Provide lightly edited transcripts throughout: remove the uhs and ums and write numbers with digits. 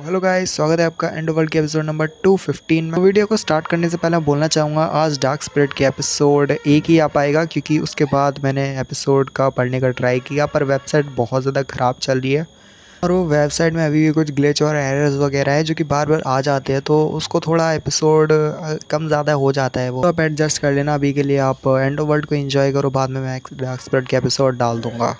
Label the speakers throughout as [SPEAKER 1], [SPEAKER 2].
[SPEAKER 1] Hello guys, स्वागत है आपका एंड वर्ल्ड के एपिसोड नंबर 215 में। वीडियो को स्टार्ट करने से पहले मैं बोलना चाहूँगा आज डार्क स्पिरिट के एपिसोड एक ही आ पाएगा, क्योंकि उसके बाद मैंने एपिसोड का पढ़ने का ट्राई किया पर वेबसाइट बहुत ज़्यादा ख़राब चल रही है और वो वेबसाइट में अभी भी कुछ ग्लिच और एरर्स वगैरह है जो कि बार बार आ जाते हैं, तो उसको थोड़ा एपिसोड कम ज़्यादा हो जाता है। वो तो आप एडजस्ट कर लेना। अभी के लिए आप एंड वर्ल्ड को एंजॉय करो, बाद में मैं डार्क स्पिरिट के एपिसोड डाल दूँगा।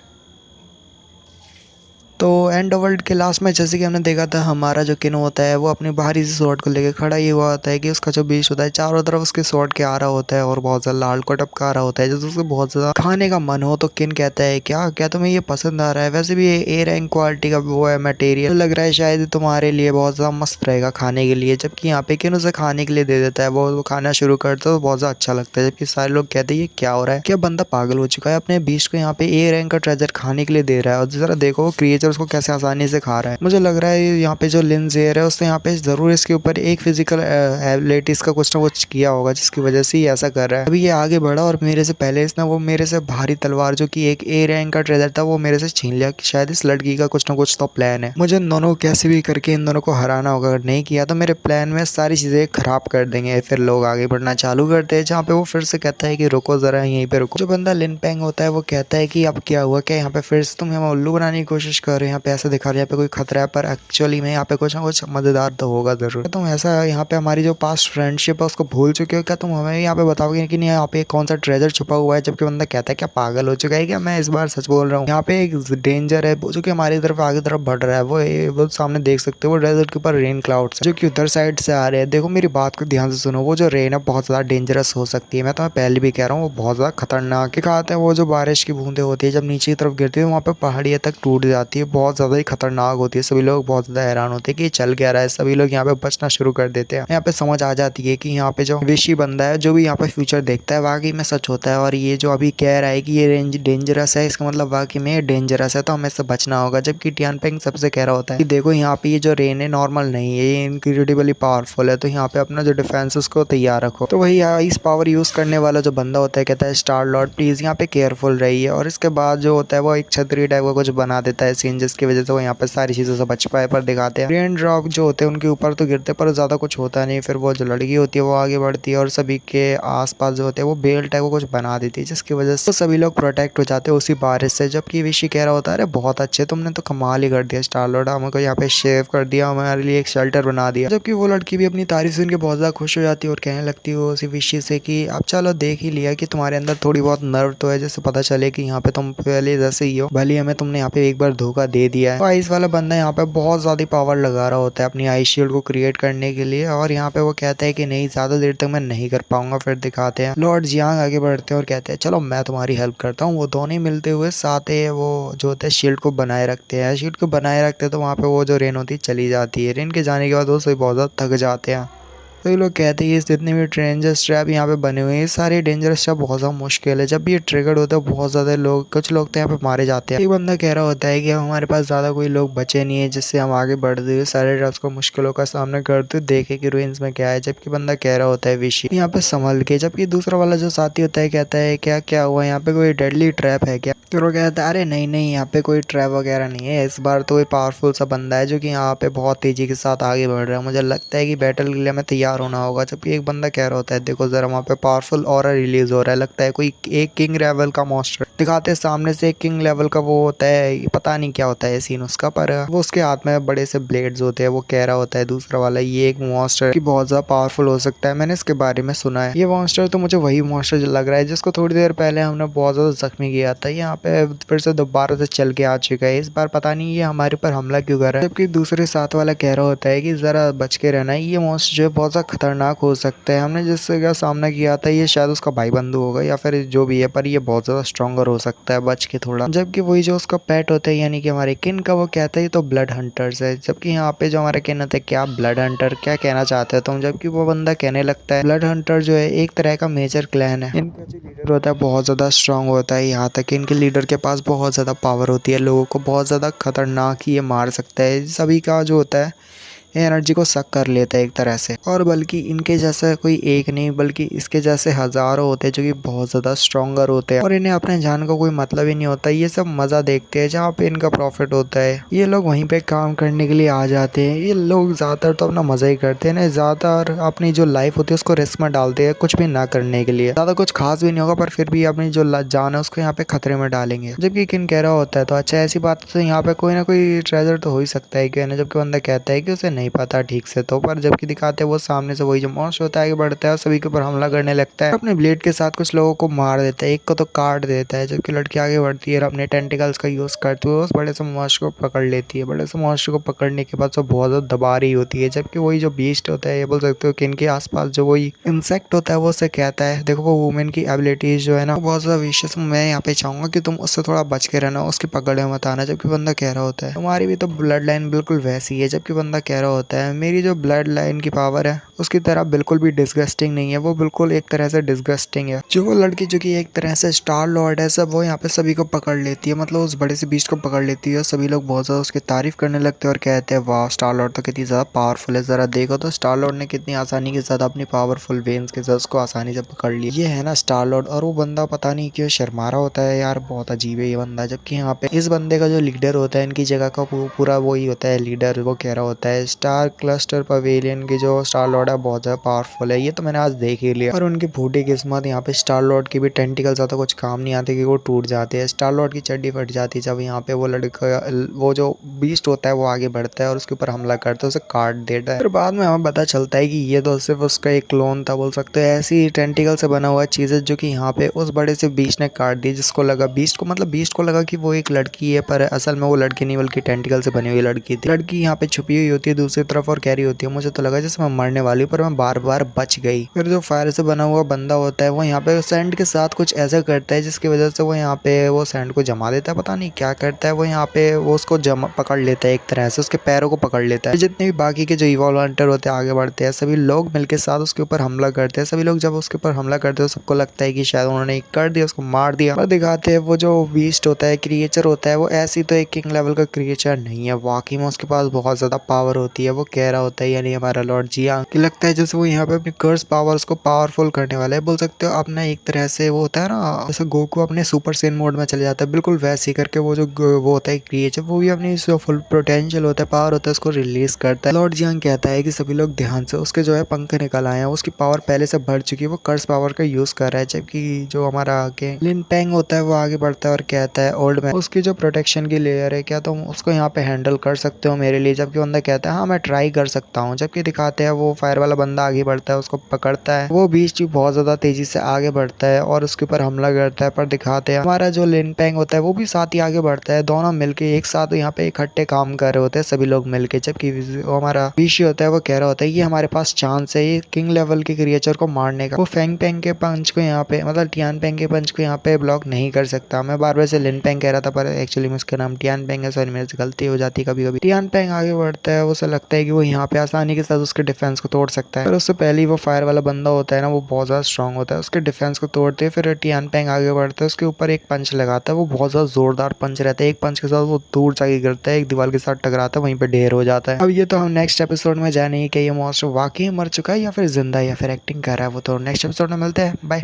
[SPEAKER 1] तो एंड वर्ल्ड के लास्ट में जैसे कि हमने देखा था, हमारा जो किन होता है वो अपनी बाहरी से स्वॉर्ड को लेकर खड़ा ही हुआ होता है कि उसका जो बीच होता है चारों तरफ उसके स्वॉर्ड के आ रहा होता है और बहुत ज़्यादा लाल को टपका रहा होता है। जैसे उसको बहुत ज़्यादा खाने का मन हो तो किन कहता है क्या क्या तुम्हें ये पसंद आ रहा है? वैसे भी ए रैंक क्वालिटी का वो है मटेरियल, लग रहा है शायद तुम्हारे लिए बहुत ज़्यादा मस्त रहेगा खाने के लिए। जबकि यहाँ पे किन उसे खाने के लिए दे देता है, वो खाना शुरू करता है तो बहुत ज़्यादा अच्छा लगता है। जबकि सारे लोग कहते हैं ये क्या हो रहा है, क्या बंदा पागल हो चुका है, अपने बीच को यहाँ पे ए रैंक का ट्रेजर खाने के लिए दे रहा है। और जरा देखो वो क्रिएचर उसको कैसे आसानी से खा रहा है। मुझे लग रहा है यहाँ पे जो लिंजेयर है उसने यहाँ पे जरूर इसके ऊपर एक फिजिकल एबिलिटीज का कुछ ना कुछ किया होगा जिसकी वजह से ये ऐसा कर रहा है। अभी ये आगे बढ़ा और मेरे से पहले इसने वो मेरे से भारी तलवार जो कि एक ए रैंक का ट्रेजर था वो मेरे से छीन लिया। कि शायद इस लड़की का कुछ ना कुछ तो प्लान है, मुझे इन दोनों को कैसे भी करके इन दोनों को हराना होगा। अगर नहीं किया तो मेरे प्लान में सारी चीजें खराब कर देंगे। फिर लोग आगे बढ़ना चालू करते हैं, जहाँ पे वो फिर से कहता है कि रुको जरा यहीं पे रुको। जो बंदा लिन पेंग होता है वो कहता है कि अब क्या हुआ, क्या यहाँ पे फिर से तुम हमें उल्लू बनाने की कोशिश कर रहे हो? यहाँ पे ऐसा दिखा रहे हैं यहाँ पे कोई खतरा है, पर एक्चुअली में यहाँ पे कुछ ना कुछ मजेदार तो होगा जरूर। तुम ऐसा यहाँ पे हमारी जो पास्ट फ्रेंडशिप है उसको भूल चुके हो क्या? तुम हमें यहाँ पे बताओगे कि नहीं यहाँ पे कौन सा ट्रेजर छुपा हुआ है? जबकि बंदा कहता है क्या पागल हो चुका है क्या? मैं इस बार सच बोल रहा हूँ। यहाँ पे एक डेंजर है जो कि हमारी तरफ आगे तरफ बढ़ रहा है। वो सामने देख सकते हो, वो डेजर्ट के ऊपर रेन क्लाउड्स जो कि उधर साइड से आ रहे हैं। देखो मेरी बात को ध्यान से सुनो, वो जो रेन है बहुत ज्यादा डेंजरस हो सकती है। मैं तुम्हें पहले भी कह रहा हूँ वो बहुत ज्यादा खतरनाक दिखाते हैं। वो जो बारिश की बूंदे होती है जब नीचे की तरफ गिरती है वहाँ पे पहाड़ियाँ तक टूट जाती है, बहुत ज्यादा ही खतरनाक होती है। सभी लोग बहुत ज्यादा हैरान होते हैं कि चल क्या रहा है। सभी लोग यहाँ पे बचना शुरू कर देते हैं। यहाँ पे समझ आ जाती है कि यहाँ पे जो विशी बंदा है जो भी यहाँ पे फ्यूचर देखता है वाकई में सच होता है। और ये जो अभी कह रहा है कि ये रेंज डेंजरस है, इसका मतलब वाकई में डेंजरस है, तो हमें इससे बचना होगा। जबकि टियान पेंग सबसे कह रहा होता है कि देखो यहाँ पे ये जो रेन है नॉर्मल नहीं है, ये इनक्रेडिबली पावरफुल है, तो यहाँ पे अपना जो डिफेंस उसको तैयार रखो। तो वही इस पावर यूज करने वाला जो बंदा होता है कहता है स्टार लॉर्ड प्लीज यहाँ पे केयरफुल रहिए। और इसके बाद जो होता है वो एक छतरी टाइप का कुछ बना देता है सीन, जिसकी वजह से वो यहाँ पे सारी चीजों से बच पाए। पर दिखाते हैं रेन ड्रॉप जो होते हैं उनके ऊपर तो गिरते पर ज्यादा कुछ होता नहीं। फिर वो जो लड़की होती है वो आगे बढ़ती है और सभी के आसपास जो होते हैं वो बेल टाइप को कुछ बना देती है, जिसकी वजह से सभी लोग प्रोटेक्ट हो जाते हैं उसी बारिश से। जबकि विशी कह रहा होता है अरे बहुत अच्छे, तुमने तो कमाल ही कर दिया स्टार लॉर्ड, हमको यहाँ पे शेव कर दिया, हमारे लिए एक शेल्टर बना दिया। जबकि वो लड़की भी अपनी तारीफ सुन के बहुत ज्यादा खुश हो जाती है और कहने लगती है उसी विशी से कि अब चलो देख ही लिया कि तुम्हारे अंदर थोड़ी बहुत नर्व तो है, जैसे पता चले कि यहाँ पे तुम पहले जैसे ही हो, भले हमें तुमने यहाँ पे एक बार धोखा दे दिया है। तो आइस वाला बंदा यहाँ पे बहुत ज्यादा पावर लगा रहा होता है अपनी आइस शील्ड को क्रिएट करने के लिए। और यहाँ पे वो कहता है कि नहीं ज्यादा देर तक मैं नहीं कर पाऊंगा। फिर दिखाते हैं लॉर्ड जियांग आगे बढ़ते हैं और कहते हैं चलो मैं तुम्हारी हेल्प करता हूँ। वो दोनों मिलते हुए साथ वो जो होता है शील्ड को बनाए रखते हैं। शील्ड को बनाए रखते हैं तो वहाँ पे वो जो रेन होती है चली जाती है। रेन के जाने के बाद वो सभी बहुत ज्यादा थक जाते हैं। तो ये लोग कहते हैं जितने भी डेंजरस ट्रैप यहाँ पे बने हुए हैं सारे डेंजरस ट्रैप बहुत ज़्यादा मुश्किल है। जब भी ये ट्रिगर्ड होता है बहुत ज़्यादा लोग कुछ लोग तो यहाँ पे मारे जाते हैं। एक बंदा कह रहा होता है कि हमारे पास ज़्यादा कोई लोग बचे नहीं है जिससे हम आगे बढ़ते हुए सारे ट्रैप्स को मुश्किलों का सामना करते हुए देखे कि रुइंस में क्या है। जबकि बंदा कह रहा होता है विशी यहाँ पे संभल के। जबकि दूसरा वाला जो साथी होता है कहता है क्या क्या हुआ, यहाँ पे कोई डेडली ट्रैप है क्या? तो वो कहता है अरे नहीं नहीं यहाँ पे कोई ट्रैप वगैरह नहीं है, इस बार तो कोई पावरफुल सा बंदा है जो कि यहाँ पे बहुत तेजी के साथ आगे बढ़ रहा है, मुझे लगता है कि बैटल के लिए हमें तैयार होना होगा। जबकि एक बंदा कह रहा होता है देखो जरा वहाँ पे पावरफुल ऑरा रिलीज हो रहा है, लगता है कोई एक किंग लेवल का मॉन्स्टर दिखाते हैं सामने से। एक किंग लेवल का वो होता है, पता नहीं क्या होता है सीन उसका, पर वो उसके हाथ में बड़े से ब्लेड्स होते हैं। वो कह रहा होता है दूसरा वाला ये एक मॉन्स्टर की बहुत ज्यादा पावरफुल हो सकता है, मैंने इसके बारे में सुना है। ये मॉन्स्टर तो मुझे वही मॉन्स्टर लग रहा है जिसको थोड़ी देर पहले हमने बहुत ज्यादा जख्मी किया था, यहाँ पे फिर से दोबारा से चल के आ चुका है। इस बार पता नहीं ये हमारे ऊपर हमला क्यों कर रहा है। जबकि दूसरे साथ वाला कह रहा होता है कि जरा बच के रहना, ये मॉन्स्टर जो है बहुत ज्यादा खतरनाक हो सकता है, हमने जिसका सामना किया था ये शायद उसका भाई बंधु होगा या फिर जो भी है, पर ये बहुत ज्यादा स्ट्रॉन्गर हो सकता है, बच के थोड़ा। जबकि वही जो उसका पेट होता है यानी कि हमारे किन का, वो कहता है तो ब्लड हंटर्स है। जबकि यहाँ पे जो हमारे किन होता है क्या ब्लड हंटर क्या कहना चाहते हो तुम? जबकि वो बंदा कहने लगता है ब्लड हंटर जो है एक तरह का मेजर क्लैन है, इनका जो लीडर होता है बहुत ज्यादा स्ट्रांग होता है, यहाँ तक इनके लीडर के पास बहुत ज्यादा पावर होती है, लोगों को बहुत ज्यादा खतरनाक ही ये मार सकता है। सभी का जो होता है एनर्जी को सक कर लेता है एक तरह से। और बल्कि इनके जैसा कोई एक नहीं बल्कि इसके जैसे हजारों होते हैं जो कि बहुत ज्यादा स्ट्रॉन्गर होते हैं और इन्हें अपने जान का कोई मतलब ही नहीं होता। ये सब मजा देखते हैं जहाँ पे इनका प्रॉफिट होता है। ये लोग वहीं पे काम करने के लिए आ जाते हैं। ये लोग ज्यादातर तो अपना मजा ही करते हैं ना, ज्यादातर अपनी जो लाइफ होती है उसको रिस्क में डालते हैं कुछ भी ना करने के लिए। ज्यादा कुछ खास भी नहीं होगा पर फिर भी अपनी जो जान है उसको यहाँ पे खतरे में डालेंगे। जबकि किन कह रहा होता है तो अच्छा ऐसी बात तो यहाँ पे कोई ना कोई ट्रेजर तो हो ही सकता है कि ना, जबकि बंदा कहता है कि उसे नहीं पता ठीक से तो, पर जबकि दिखाते हैं वो सामने से वही जो मॉन्स्टर होता है आगे बढ़ता है और सभी के ऊपर हमला करने लगता है। अपने ब्लेड के साथ कुछ लोगों को मार देता है, एक को तो काट देता है। जबकि लड़की आगे बढ़ती है और अपने टेंटिकल्स का यूज करते हुए उस बड़े से मॉन्स्टर को पकड़ लेती है। बड़े से मॉन्स्टर को पकड़ने के बाद वो बहुत ज्यादा दबा रही होती है। जबकि वही जो बीस्ट होता है, ये बोल सकते हो कि इनके आसपास जो वही इंसेक्ट होता है वो उसे कहता है देखो वो वुमेन की एबिलिटीज जो है ना बहुत ज्यादा विशेष, मैं यहाँ पे चाहूंगा कि तुम उससे थोड़ा बच के रहना, उसकी पकड़ में मत आना। जबकि बंदा कह रहा होता है तुम्हारी भी तो ब्लड लाइन बिल्कुल वैसी है। जबकि बंदा कह रहा होता है मेरी जो ब्लड लाइन की पावर है उसकी तरह बिल्कुल भी डिस्गस्टिंग नहीं है, वो बिल्कुल एक तरह से डिस्गस्टिंग है। जो वो लड़की जो कि एक तरह से स्टार लॉर्ड है सब, वो यहाँ पे सभी को पकड़ लेती है, मतलब उस बड़े से बीस्ट को पकड़ लेती है। सभी लोग बहुत ज्यादा उसकी तारीफ करने लगते हैं और कहते हैं वाह स्टार लॉर्ड तो कितनी ज्यादा पावरफुल है, जरा देखो तो स्टार लॉर्ड ने कितनी आसानी के साथ अपनी पावरफुल वेन्स के साथ उसको आसानी से पकड़ लिया। ये है ना स्टार लॉर्ड। और वो बंदा पता नहीं क्यों शर्मा रहा होता है यार, बहुत अजीब है ये बंदा। जबकि यहाँ पे इस बंदे का जो लीडर होता है इनकी जगह का पूरा वही होता है लीडर, वो कह रहा होता है स्टार क्लस्टर पवेलियन की जो स्टार लॉर्ड है बहुत ज्यादा पावरफुल है, ये तो मैंने आज देख ही लिया। और उनकी फूटी किस्मत यहाँ पे स्टार लॉर्ड की भी टेंटिकल ज्यादा कुछ काम नहीं आते कि वो टूट जाते हैं। स्टार लॉर्ड की चड्डी फट जाती है जब यहाँ पे वो लड़का वो जो बीस्ट होता है वो आगे बढ़ता है और उसके ऊपर हमला करता है, उसे काट देता है। फिर बाद में हमें पता चलता है कि ये तो सिर्फ उसका एक क्लोन था, बोल सकते हैं ऐसी टेंटिकल से बना हुआ चीज है जो कि यहाँ पे उस बड़े से बीस्ट ने काट दी। जिसको लगा बीस्ट को, मतलब बीस्ट को लगा कि वो एक लड़की है, पर असल में वो लड़की नहीं बल्कि टेंटिकल से बनी हुई लड़की थी। लड़की यहाँ पे छुपी हुई होती है दूसरी तरफ और कैरी होती है। मुझे तो लगा जैसे मैं मरने वाली हूँ पर मैं बार बार बच गई। फिर जो फायर से बना हुआ बंदा होता है वो यहाँ पे सैंड के साथ कुछ ऐसा करता है जिसकी वजह से वो यहाँ पे वो सैंड को जमा देता है, पता नहीं क्या करता है वो यहाँ पे वो उसको जमा पकड़ लेता है, एक तरह से उसके पैरों को पकड़ लेता है। जितने भी बाकी के जो इवॉल्व हंटर होते हैं आगे बढ़ते हैं, सभी लोग मिलके साथ उसके ऊपर हमला करते हैं। सभी लोग जब उसके ऊपर हमला करते हैं सबको लगता है कि शायद उन्होंने कर दिया, उसको मार दिया। और दिखाते हैं वो जो बीस्ट होता है क्रिएचर होता है वो ऐसी तो एक किंग लेवल का क्रिएचर नहीं है, वाकई में उसके पास बहुत ज्यादा पावर होती है। वो कह रहा होता है यानी हमारा लॉर्ड जिया कि लगता है जैसे वो यहाँ पे अपनी कर्स पावर्स को पावरफुल करने वाला है, बोल सकते हो अपना एक तरह से वो होता है ना जैसे गोकू अपने सुपर सेन मोड में चले जाता है, बिल्कुल वैसे ही करके वो जो वो होता है क्रिएचर वो भी अपनी जो फुल पोटेंशियल होता है पावर होता है उसको रिलीज करता है। लॉर्ड जियांग कहता है कि सभी लोग ध्यान से, उसके जो है पंख निकल आए हैं, उसकी पावर पहले से बढ़ चुकी है, वो कर्स पावर का यूज कर रहा है। जबकि जो हमारा आगे लिन पेंग होता है वो आगे बढ़ता है और कहता है ओल्ड मैन उसकी जो प्रोटेक्शन की लेयर है क्या तुम उसको यहाँ पे हैंडल कर सकते हो मेरे लिए। जबकि बंदा कहता है हाँ मैं ट्राई कर सकता हूँ। जबकि दिखाते हैं वो फायर वाला बंदा आगे बढ़ता है उसको पकड़ता है, वो बीच बहुत ज्यादा तेजी से आगे बढ़ता है और उसके ऊपर हमला करता है। पर दिखाते हैं हमारा जो लिन पेंग होता है वो भी साथ ही आगे बढ़ता है, दोनों मिलके एक साथ यहाँ पे इकट्ठे काम कर रहे होते हैं सभी लोग मिलके। जबकि हमारा विशी होता है वो कह रहा होता है ये हमारे पास चांस है ये किंग लेवल के क्रिएचर को मारने का। वो फेंग पेंग के पंच को यहाँ पे मतलब टियान पेंग के पंच को यहाँ पे ब्लॉक नहीं कर सकता। मैं बार बार से लिन पेंग कह रहा था पर एक्चुअली में उसका नाम टियान पेंग है, सॉरी मेरे से गलती हो जाती है कभी कभी। टियान पेंग आगे बढ़ता है, उसे लगता है कि वो यहाँ पे आसानी के साथ उसके डिफेंस को तोड़ सकता है। पर उससे पहले ही वो फायर वाला बंदा होता है ना वो बहुत ज्यादा स्ट्रॉन्ग होता है, उसके डिफेंस को तोड़ते फिर टियान पेंग आगे बढ़ता है, उसके ऊपर एक पंच लगाता है, वो बहुत ज्यादा जोरदार पंच रहता है, एक पंच के साथ वो दूर जाके गिरता है, एक दीवार के साथ टकराता है, वहीं पे ढेर हो जाता है। अब ये तो हम नेक्स्ट एपिसोड में जानेंगे कि ये मॉन्स्टर वाकई मर चुका है या फिर जिंदा है या फिर एक्टिंग कर रहा है, वो तो नेक्स्ट एपिसोड में मिलते हैं। बाय।